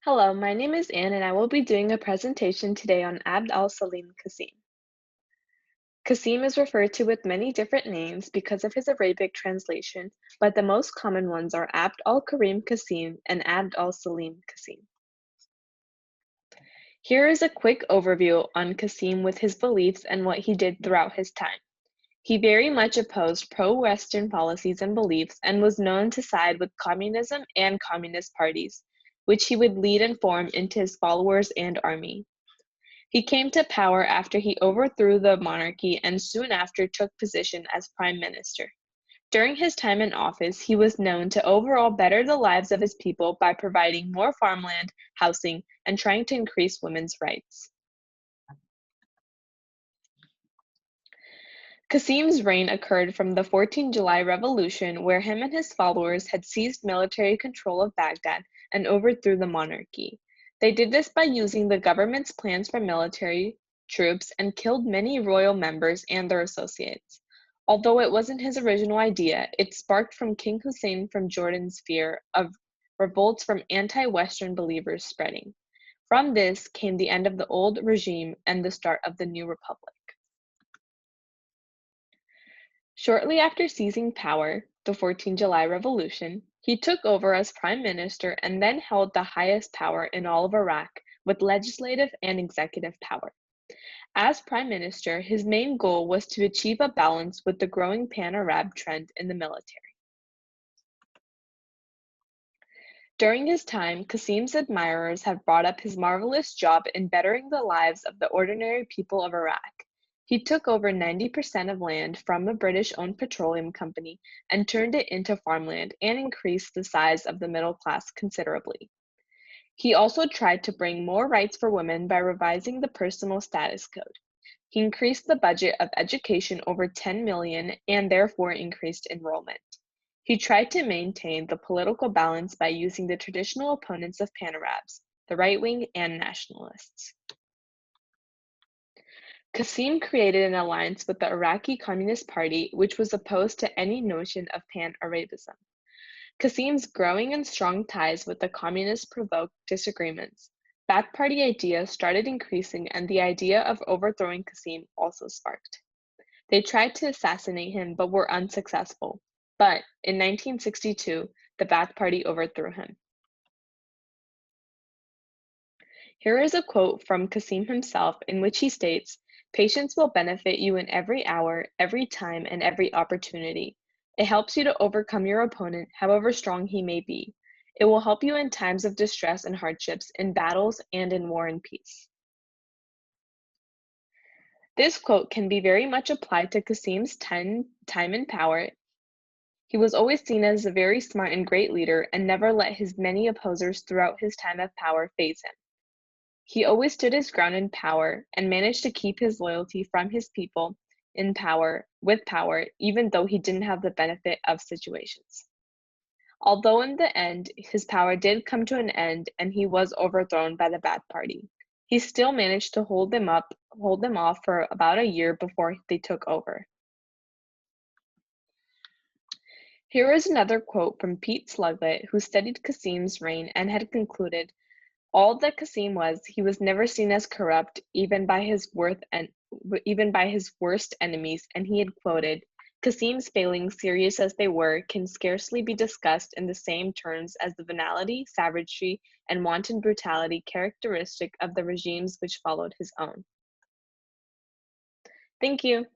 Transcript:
Hello, my name is Anne and I will be doing a presentation today on Abd al-Salim Qasim. Qasim is referred to with many different names because of his Arabic translation, but the most common ones are Abd al-Karim Qasim and Abd al-Salim Qasim. Here is a quick overview on Qasim with his beliefs and what he did throughout his time. He very much opposed pro-Western policies and beliefs and was known to side with communism and communist parties, which he would lead and form into his followers and army. He came to power after he overthrew the monarchy and soon after took position as prime minister. During his time in office, he was known to overall better the lives of his people by providing more farmland, housing, and trying to increase women's rights. Qasim's reign occurred from the 14 July Revolution, where him and his followers had seized military control of Baghdad and overthrew the monarchy. They did this by using the government's plans for military troops and killed many royal members and their associates. Although it wasn't his original idea, it sparked from King Hussein from Jordan's fear of revolts from anti-Western believers spreading. From this came the end of the old regime and the start of the new republic. Shortly after seizing power, the 14 July Revolution, he took over as prime minister and then held the highest power in all of Iraq with legislative and executive power. As prime minister, his main goal was to achieve a balance with the growing pan-Arab trend in the military. During his time, Qasim's admirers have brought up his marvelous job in bettering the lives of the ordinary people of Iraq. He took over 90% of land from a British-owned petroleum company and turned it into farmland and increased the size of the middle class considerably. He also tried to bring more rights for women by revising the Personal Status Code. He increased the budget of education over 10 million and therefore increased enrollment. He tried to maintain the political balance by using the traditional opponents of Pan-Arabs, the right wing and nationalists. Qasim created an alliance with the Iraqi Communist Party, which was opposed to any notion of Pan-Arabism. Qasim's growing and strong ties with the communists provoked disagreements. Ba'ath Party ideas started increasing and the idea of overthrowing Qasim also sparked. They tried to assassinate him but were unsuccessful. But in 1962, the Ba'ath Party overthrew him. Here is a quote from Qasim himself in which he states, "Patience will benefit you in every hour, every time, and every opportunity. It helps you to overcome your opponent, however strong he may be. It will help you in times of distress and hardships, in battles, and in war and peace." This quote can be very much applied to Qasim's time in power. He was always seen as a very smart and great leader and never let his many opposers throughout his time of power faze him. He always stood his ground in power and managed to keep his loyalty from his people in power, with power, even though he didn't have the benefit of situations. Although in the end, his power did come to an end and he was overthrown by the Ba'ath Party, he still managed to hold them off for about a year before they took over. Here is another quote from Pete Sluglet, who studied Qasim's reign and had concluded, "All that Qasim was, he was never seen as corrupt, even by his worst enemies," and he had quoted, "Qasim's failings, serious as they were, can scarcely be discussed in the same terms as the venality, savagery, and wanton brutality characteristic of the regimes which followed his own." Thank you.